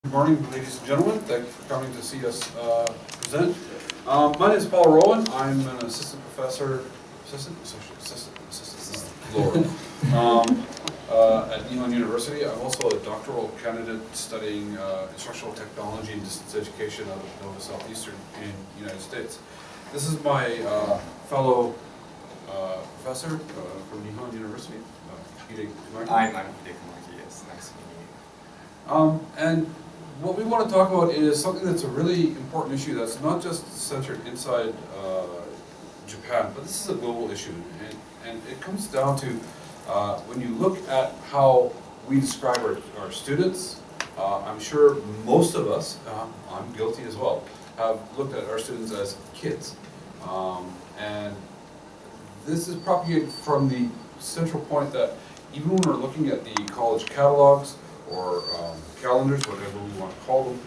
Good morning, ladies and gentlemen. Thank you for coming to see us present. My name is Paul Rowan. I'm an assistant professor, Lord, at Nihon University. I'm also a doctoral candidate studying instructional technology and distance education out of Nova Southeastern in the United States. This is my fellow professor from Nihon University, Hideyuki. I'm Kumaki, yes, nice to meet you. And what we want to talk about is something that's a really important issue that's not just centered inside Japan, but this is a global issue. And it comes down to when you look at how we describe our students, I'm sure most of us, I'm guilty as well, have looked at our students as kids. And this is propagated from the central point that even when we're looking at the college catalogs or calendars, whatever we want to call them,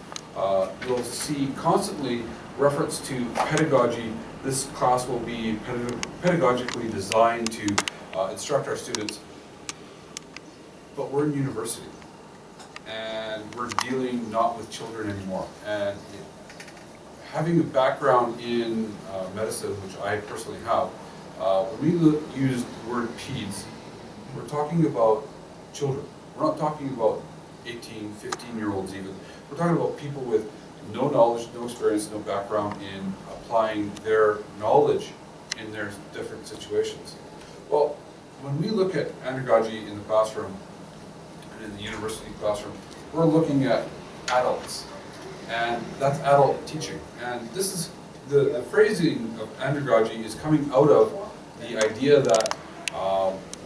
you'll see constantly reference to pedagogy. This class will be pedagogically designed to instruct our students. But we're in university, and we're dealing not with children anymore. And having a background in medicine, which I personally have, when we use the word peds, we're talking about children. We're not talking about 18, 15-year-olds even. We're talking about people with no knowledge, no experience, no background in applying their knowledge in their different situations. Well, when we look at Andragogy in the classroom and in the university classroom, we're looking at adults, and that's adult teaching. And this is the phrasing of Andragogy is coming out of the idea that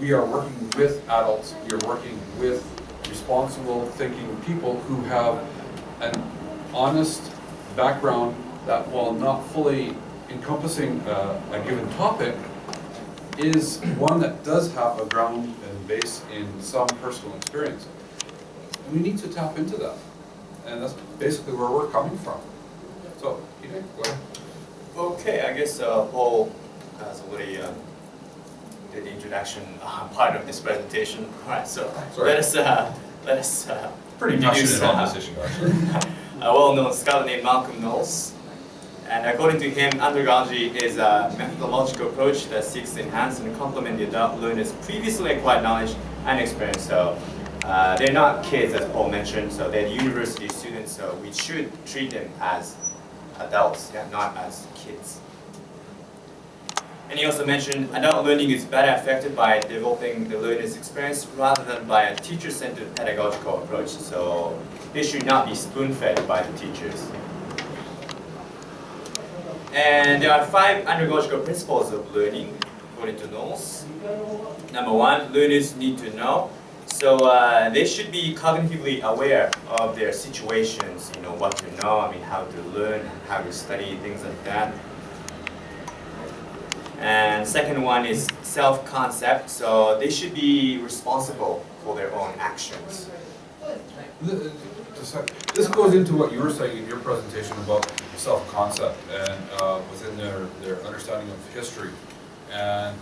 we are working with adults, we are working with responsible thinking people who have an honest background that, while not fully encompassing a given topic, is one that does have a ground and base in some personal experience. And we need to tap into that. And that's basically where we're coming from. So, Hideyuki, go ahead. Okay, I guess Paul has already did the introduction part of this presentation. All right, so let us Pretty introduce passionate on this issue, actually. a well-known scholar named Malcolm Knowles. And according to him, Andragogy is a methodological approach that seeks to enhance and complement the adult learner's previously acquired knowledge and experience. So they're not kids, as Paul mentioned, so they're university students, so we should treat them as adults, not as kids. And he also mentioned adult learning is better affected by developing the learner's experience rather than by a teacher-centered pedagogical approach. So they should not be spoon-fed by the teachers. And there are 5 andragogical principles of learning, according to Knowles. Number 1, learners need to know. So they should be cognitively aware of their situations, what to know, how to learn, how to study, things like that. And second one is self-concept, so they should be responsible for their own actions. This goes into what you were saying in your presentation about self-concept and within their understanding of history. And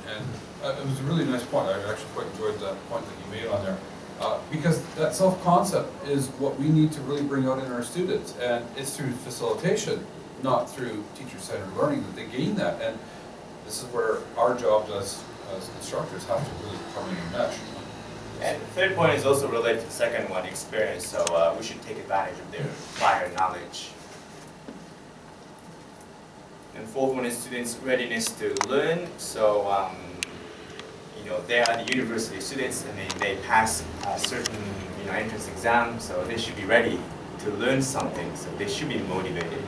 it was a really nice point. I actually quite enjoyed that point that you made on there. Because that self-concept is what we need to really bring out in our students. And it's through facilitation, not through teacher-centered learning, that they gain that. And this is where our jobs as instructors have to really come in and mesh. And the third point is also related to the second one, experience. So we should take advantage of their prior knowledge. And fourth one is students' readiness to learn. So they are the university students, and they pass a certain entrance exam, so they should be ready to learn something. So they should be motivated.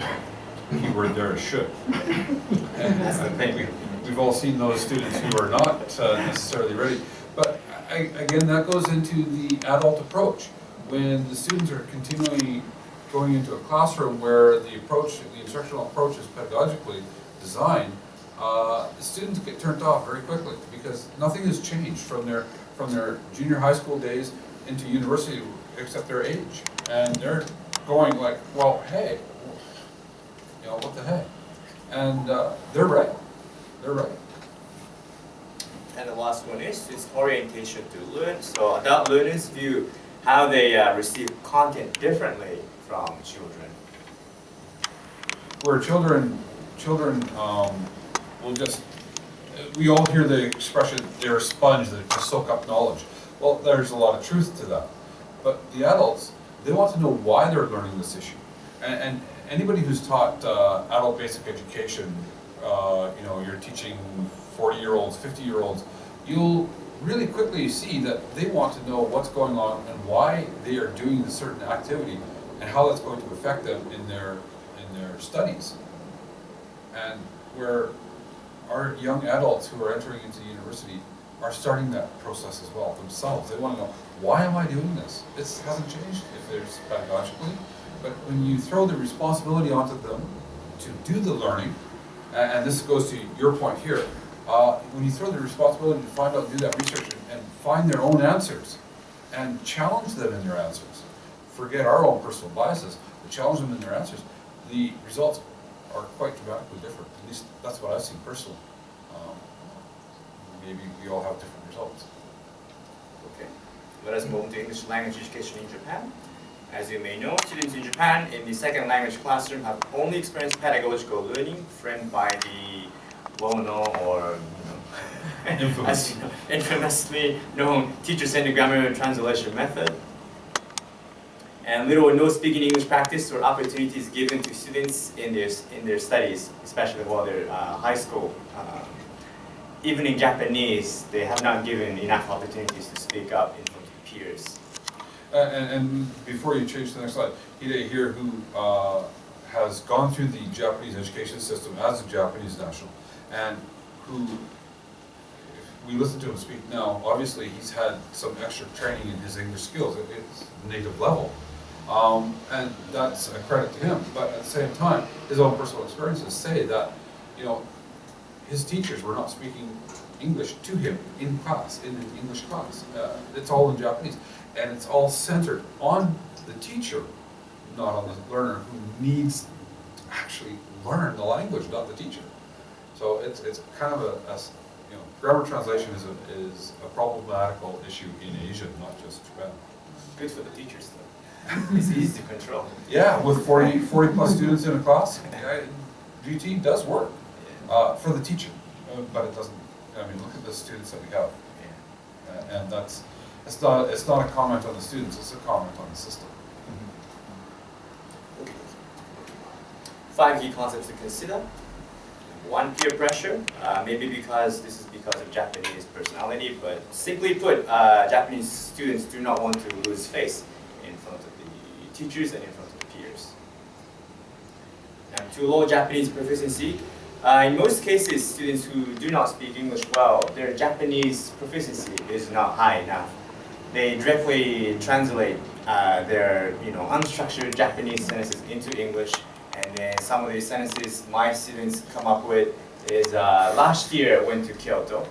Keyword there is should. And that's the thing. We've all seen those students who are not necessarily ready. But again, that goes into the adult approach. When the students are continually going into a classroom where the instructional approach is pedagogically designed, the students get turned off very quickly because nothing has changed from their junior high school days into university except their age. And they're going like, well, hey, what the heck? And they're right. They're right. And the last one is orientation to learn. So adult learners view how they receive content differently from children. Where children will just, we all hear the expression, they're a sponge that can soak up knowledge. Well, there's a lot of truth to that. But the adults, they want to know why they're learning this issue. And anybody who's taught adult basic education, you're teaching 40-year-olds, 50-year-olds, you'll really quickly see that they want to know what's going on and why they are doing a certain activity and how that's going to affect them in their studies. And where our young adults who are entering into university are starting that process as well themselves. They want to know, why am I doing this? This hasn't changed if there's pedagogically, but when you throw the responsibility onto them to do the learning, and this goes to your point here, when you throw the responsibility to find out and do that research and find their own answers and challenge them in their answers, forget our own personal biases, but challenge them in their answers, the results are quite dramatically different. At least that's what I've seen personally. Maybe we all have different results. Okay, let us move on to English language education in Japan. As you may know, students in Japan in the second language classroom have only experienced pedagogical learning framed by the well-known or infamously known teacher-centered grammar translation method. And little or no speaking English practice or opportunities given to students in their studies, especially while they're high school. Even in Japanese, they have not given enough opportunities to speak up in front of peers. And before you change to the next slide, Hideyuki here, who has gone through the Japanese education system as a Japanese national, and who, if we listen to him speak now, obviously he's had some extra training in his English skills. It's native level. And that's a credit to him. But at the same time, his own personal experiences say that, his teachers were not speaking English to him in class, in an English class. It's all in Japanese. And it's all centered on the teacher, not on the learner who needs to actually learn the language, not the teacher. So it's kind of grammar translation is a problematical issue in Asia, not just Japan. Good for the teachers though. It's easy to control. Yeah, with 40 plus students in a class, GT does work for the teacher, but it doesn't. I mean, look at the students that we have, and it's not a comment on the students; it's a comment on the system. Okay. 5 key concepts to consider. 1, peer pressure. Maybe because this is because of Japanese personality, but simply put, Japanese students do not want to lose face in front of the teachers and in front of the peers. And 2, low Japanese proficiency. In most cases, students who do not speak English well, their Japanese proficiency is not high enough. They directly translate their unstructured Japanese sentences into English, and then some of these sentences my students come up with is last year I went to Kyoto.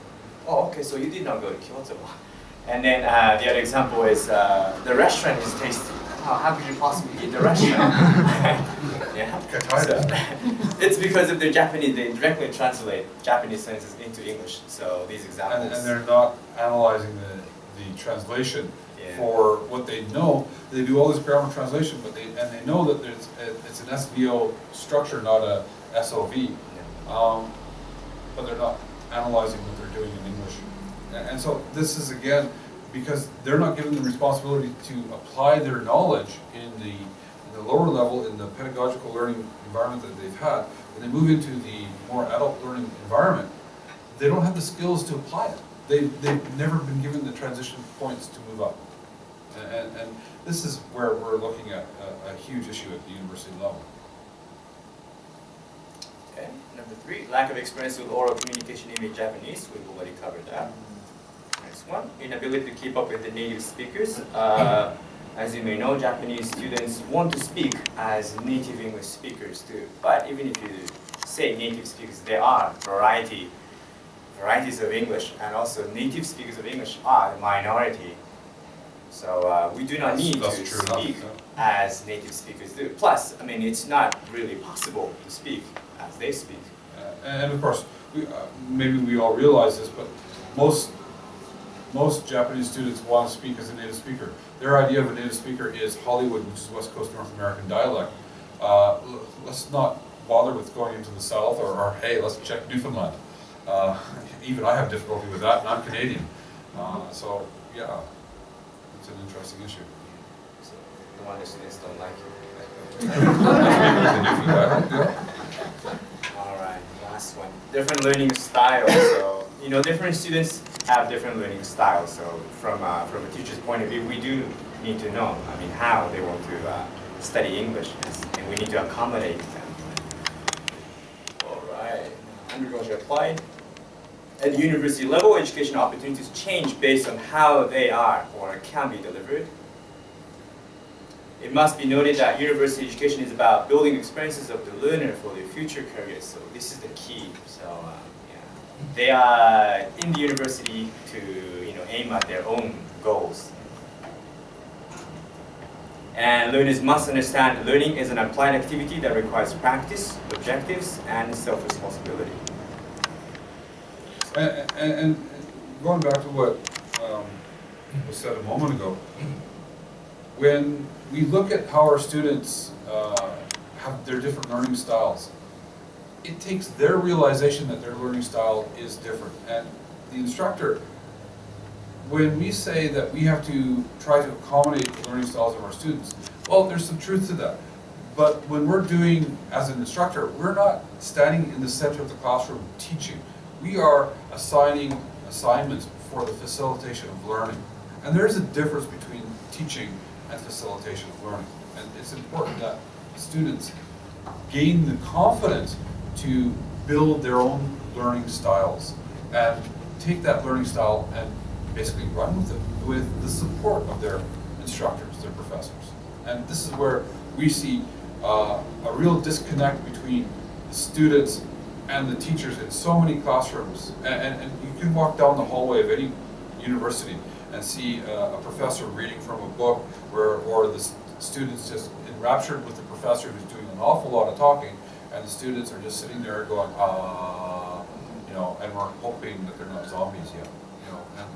Oh, okay, so you did not go to Kyoto. And then the other example is the restaurant is tasty. Oh, how could you possibly eat the restaurant? Yeah. So, it's because of their Japanese, they directly translate Japanese sentences into English. So these examples. And they're not analyzing the translation for what they know. They do all this grammar translation, but they know that it's an SVO structure, not a SOV. But they're not analyzing what they're doing in English. And so this is again because they're not given the responsibility to apply their knowledge in the lower level, in the pedagogical learning environment that they've had. When they move into the more adult learning environment, they don't have the skills to apply it. They've never been given the transition points to move up. And this is where we're looking at a huge issue at the university level. Okay, number 3, lack of experience with oral communication in Japanese. We've already covered that. Next one, inability to keep up with the native speakers. As you may know, Japanese students want to speak as native English speakers do. But even if you say native speakers, there are varieties of English, and also native speakers of English are the minority. So we do not need to speak as native speakers do. Plus, I mean, it's not really possible to speak as they speak. And of course, maybe we all realize this, but most most Japanese students want to speak as a native speaker. Their idea of a native speaker is Hollywood, which is West Coast North American dialect. Let's not bother with going into the South, or hey, let's check Newfoundland. Even I have difficulty with that, and I'm Canadian. So yeah, it's an interesting issue. So, no wonder students don't like you. All right, last one. Different learning styles. So, you know, different students have different learning styles. So, from a teacher's point of view, we do need to know, I mean, how they want to study English, and we need to accommodate them. All right, Andragogy applied. At the university level, education opportunities change based on how they are or can be delivered. It must be noted that university education is about building experiences of the learner for their future careers. So this is the key. So yeah, they are in the university to aim at their own goals. And learners must understand learning is an applied activity that requires practice, objectives, and self-responsibility. And going back to what was said a moment ago, when we look at how our students have their different learning styles, it takes their realization that their learning style is different. And the instructor, when we say that we have to try to accommodate the learning styles of our students, well, there's some truth to that. But when we're doing, as an instructor, we're not standing in the center of the classroom teaching. We are assigning assignments for the facilitation of learning. And there's a difference between teaching and facilitation of learning. And it's important that students gain the confidence to build their own learning styles and take that learning style and basically run with it with the support of their instructors, their professors. And this is where we see a real disconnect between the students and the teachers in so many classrooms. And you can walk down the hallway of any university and see a professor reading from a book or the students just enraptured with the professor who's doing an awful lot of talking, and the students are just sitting there going, and we're hoping that they're not zombies yet, and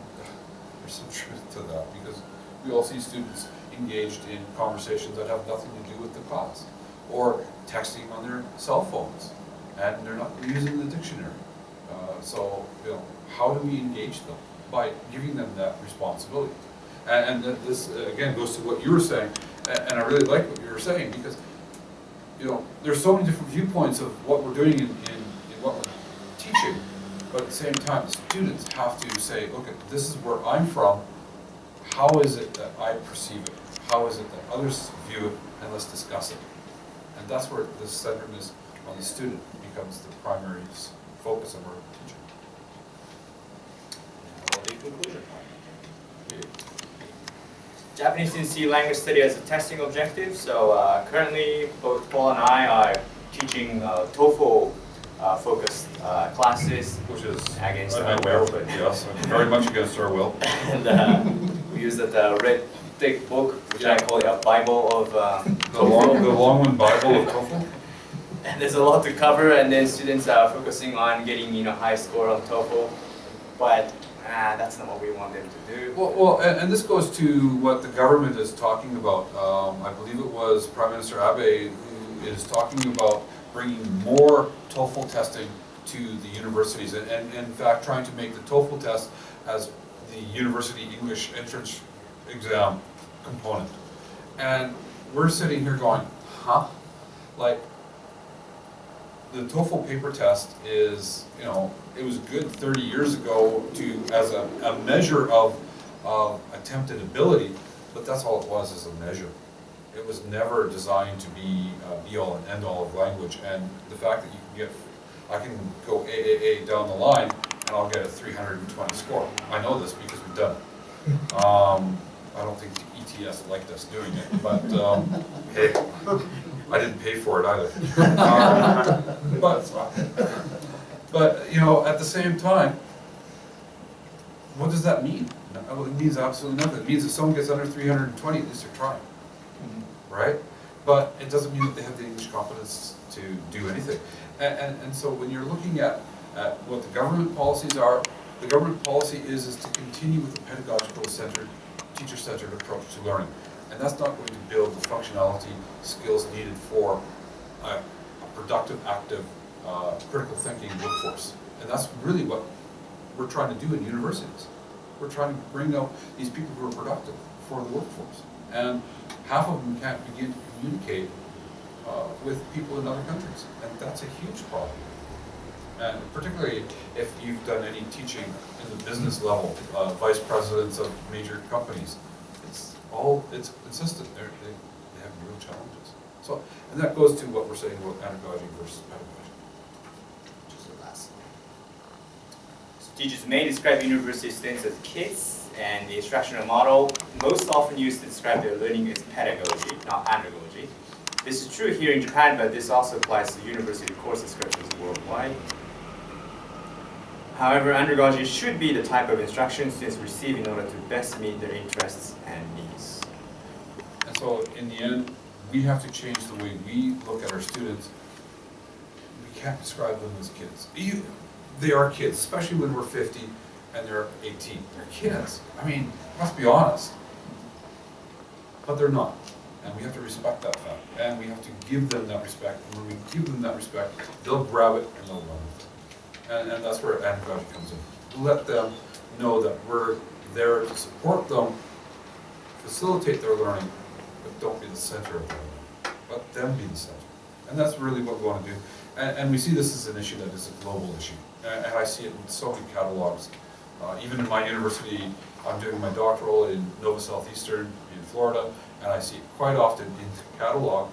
there's some truth to that, because we all see students engaged in conversations that have nothing to do with the class, or texting on their cell phones, and they're not using the dictionary. So, how do we engage them? By giving them that responsibility. And this, again, goes to what you were saying, and I really like what you were saying, because, there's so many different viewpoints of what we're doing in what we're teaching, but at the same time, the students have to say, okay, this is where I'm from, how is it that I perceive it? How is it that others view it? And let's discuss it. And that's where the centeredness on the student becomes the primary focus of our teaching. The conclusion. Japanese students see language study as a testing objective. So currently, both Paul and I are teaching Toefl focused classes, Which is against our will, but yes, very much against our will. And we use that red thick book, which I call a Bible of the long one Bible of Toefl. And there's a lot to cover, and then students are focusing on getting high score on Toefl, but that's not what we want them to do. Well, and this goes to what the government is talking about. I believe it was Prime Minister Abe who is talking about bringing more Toefl testing to the universities, and in fact trying to make the Toefl test as the university English entrance exam component. And we're sitting here going, huh? Like, the Toefl paper test is, it was good 30 years ago as a measure of attempted ability, but that's all it was, as a measure. It was never designed to be be-all and end-all of language, and the fact that I can go AAA down the line and I'll get a 320 score. I know this because we've done it. I don't think the ETS liked us doing it, but hey, I didn't pay for it either. But at the same time, what does that mean? Well, it means absolutely nothing. It means if someone gets under 320, at least they're trying, right? But it doesn't mean that they have the English competence to do anything. And so when you're looking at what the government policies are, the government policy is to continue with the pedagogical centered, teacher-centered approach to learning. And that's not going to build the functionality skills needed for a productive, active, critical thinking workforce. And that's really what we're trying to do in universities. We're trying to bring out these people who are productive for the workforce. And half of them can't begin to communicate with people in other countries. And that's a huge problem. And particularly if you've done any teaching in the business level, vice presidents of major companies, it's consistent. They have real challenges. So, and that goes to what we're saying about andragogy versus pedagogy, which is the last slide. So teachers may describe university students as kids, and the instructional model most often used to describe their learning is pedagogy, not andragogy. This is true here in Japan, but this also applies to university course descriptions worldwide. However, andragogy should be the type of instruction students receive in order to best meet their interests and needs. And so, in the end, we have to change the way we look at our students. We can't describe them as kids. They are kids, especially when we're 50 and they're 18. They're kids. I mean, let's be honest. But they're not. And we have to respect that fact. And we have to give them that respect. And when we give them that respect, they'll grab it and they'll run with it. And that's where andragogy comes in. Let them know that we're there to support them, facilitate their learning, but don't be the center of their learning. Let them be the center. And that's really what we want to do. And we see this as an issue that is a global issue. And I see it in so many catalogs. Even in my university, I'm doing my doctoral in Nova Southeastern in Florida, and I see it quite often in the catalog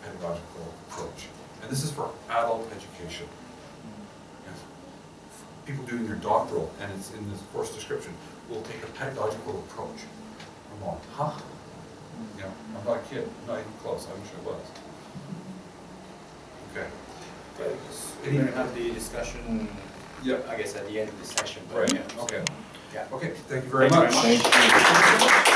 pedagogical approach. And this is for adult education. People doing their doctoral, and it's in this course description, will take a pedagogical approach. I'm going, huh? You know, I'm not a kid, I'm not even close, I wish I was. Okay. Okay. We're going to have the discussion, I guess, at the end of this section. But Right, yeah. okay. Yeah. Okay, thank you very much. Thank you very much. Thank you.